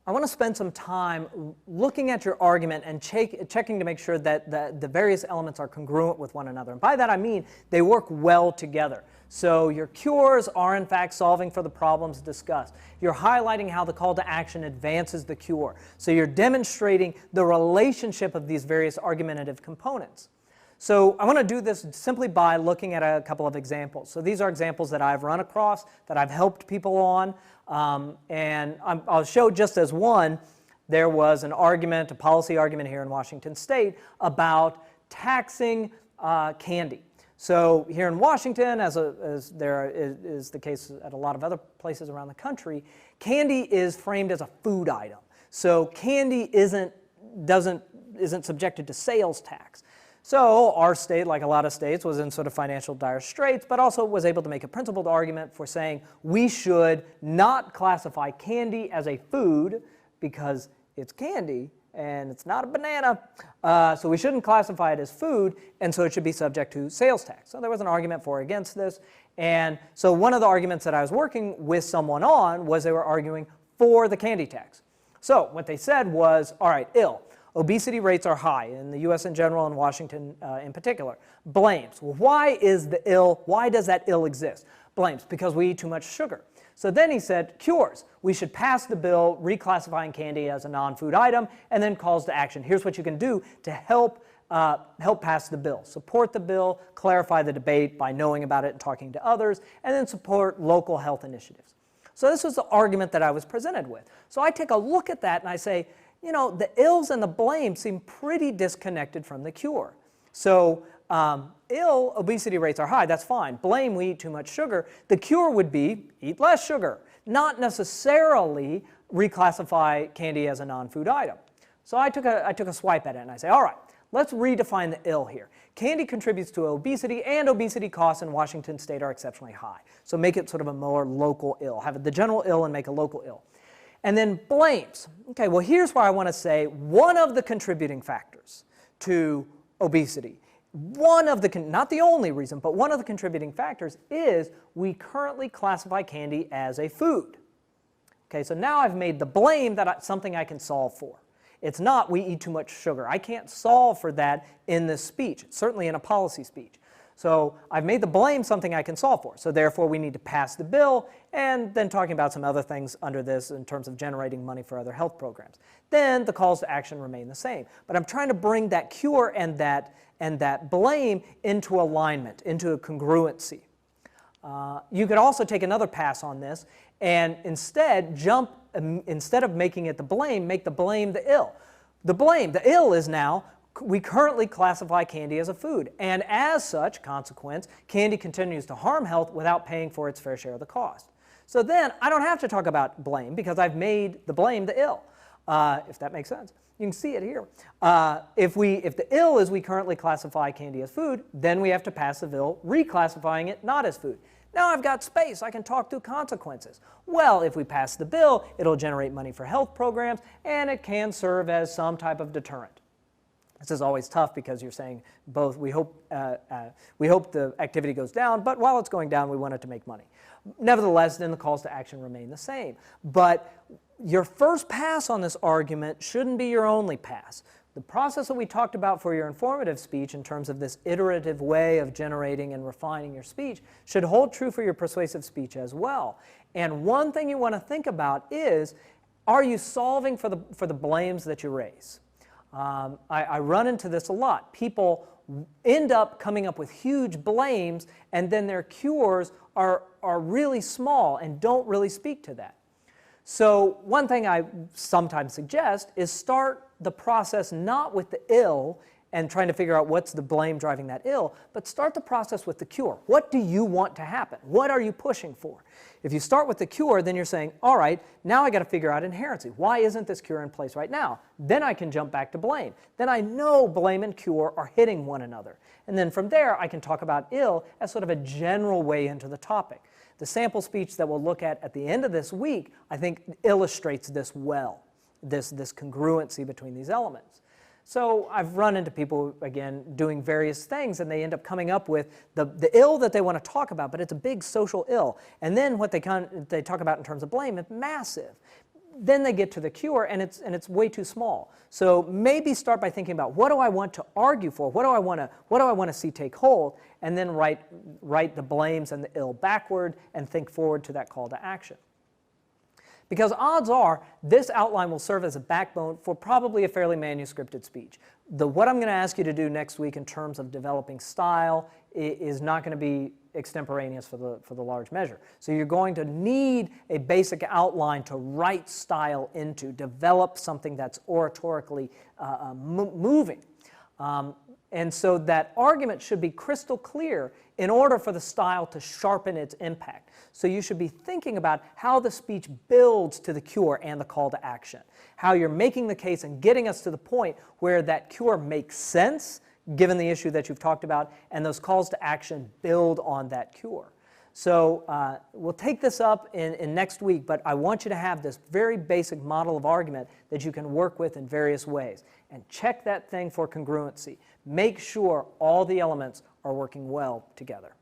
I want to spend some time looking at your argument and checking to make sure that the various elements are congruent with one another. And by that I mean they work well together. So your cures are in fact solving for the problems discussed. You're highlighting how the call to action advances the cure. So you're demonstrating the relationship of these various argumentative components. So I want to do this simply by looking at a couple of examples. So these are examples that I've run across, that I've helped people on, and I'll show just as one. There was an argument, a policy argument here in Washington State about taxing candy. So here in Washington, as there is the case at a lot of other places around the country, candy is framed as a food item. So candy isn't subjected to sales tax. So our state, like a lot of states, was in sort of financial dire straits, but also was able to make a principled argument for saying we should not classify candy as a food because it's candy and it's not a banana. So we shouldn't classify it as food, and so it should be subject to sales tax. So there was an argument for or against this. And so one of the arguments that I was working with someone on was they were arguing for the candy tax. So what they said was, all right, obesity rates are high in the U.S. in general and Washington in particular. Blames. Well, why does that ill exist? Blames, because we eat too much sugar. So then he said, cures. We should pass the bill reclassifying candy as a non-food item, and then calls to action. Here's what you can do to help pass the bill. Support the bill, clarify the debate by knowing about it and talking to others, and then support local health initiatives. So this was the argument that I was presented with. So I take a look at that and I say, you know, the ills and the blame seem pretty disconnected from the cure. So obesity rates are high, that's fine. Blame, we eat too much sugar. The cure would be eat less sugar, not necessarily reclassify candy as a non-food item. So I took a swipe at it and I say, all right, let's redefine the ill here. Candy contributes to obesity, and obesity costs in Washington State are exceptionally high. So make it sort of a more local ill. Have the general ill and make a local ill. And then blames. Okay, well here's where I want to say one of the contributing factors to obesity, not the only reason, but one of the contributing factors is we currently classify candy as a food. Okay, so now I've made the blame something I can solve for. It's not we eat too much sugar. I can't solve for that in this speech, certainly in a policy speech. So I've made the blame something I can solve for. So therefore we need to pass the bill, and then talking about some other things under this in terms of generating money for other health programs. Then the calls to action remain the same. But I'm trying to bring that cure and that blame into alignment, into a congruency. You could also take another pass on this and instead of making it the blame, make the blame the ill. The ill is now we currently classify candy as a food, and as such, consequence, candy continues to harm health without paying for its fair share of the cost. So then I don't have to talk about blame because I've made the blame the ill, if that makes sense. You can see it here. If the ill is we currently classify candy as food, then we have to pass the bill reclassifying it not as food. Now I've got space, I can talk through consequences. Well, if we pass the bill, it'll generate money for health programs, and it can serve as some type of deterrent. This is always tough because you're saying both, we hope the activity goes down, but while it's going down, we want it to make money. Nevertheless, then the calls to action remain the same. But your first pass on this argument shouldn't be your only pass. The process that we talked about for your informative speech in terms of this iterative way of generating and refining your speech should hold true for your persuasive speech as well. And one thing you want to think about is, are you solving for the blames that you raise? I run into this a lot. People end up coming up with huge blames, and then their cures are really small and don't really speak to that. So one thing I sometimes suggest is start the process not with the ill and trying to figure out what's the blame driving that ill, but start the process with the cure. What do you want to happen? What are you pushing for? If you start with the cure, then you're saying, all right, now I got to figure out inherency. Why isn't this cure in place right now? Then I can jump back to blame. Then I know blame and cure are hitting one another. And then from there, I can talk about ill as sort of a general way into the topic. The sample speech that we'll look at the end of this week, I think, illustrates this well, this congruency between these elements. So I've run into people, again, doing various things, and they end up coming up with the ill that they want to talk about, but it's a big social ill. And then what they talk about in terms of blame is massive. then they get to the cure, and it's way too small. So maybe start by thinking about, what do I want to argue for? What do I want to see take hold? And then write the blames and the ill backward and think forward to that call to action. Because odds are this outline will serve as a backbone for probably a fairly manuscripted speech. What I'm going to ask you to do next week in terms of developing style is not going to be extemporaneous for the large measure. So you're going to need a basic outline to write style into, develop something that's oratorically moving. And so that argument should be crystal clear in order for the style to sharpen its impact. So you should be thinking about how the speech builds to the cure and the call to action, how you're making the case and getting us to the point where that cure makes sense, given the issue that you've talked about, and those calls to action build on that cure. So we'll take this up in next week, but I want you to have this very basic model of argument that you can work with in various ways. And check that thing for congruency. Make sure all the elements are working well together.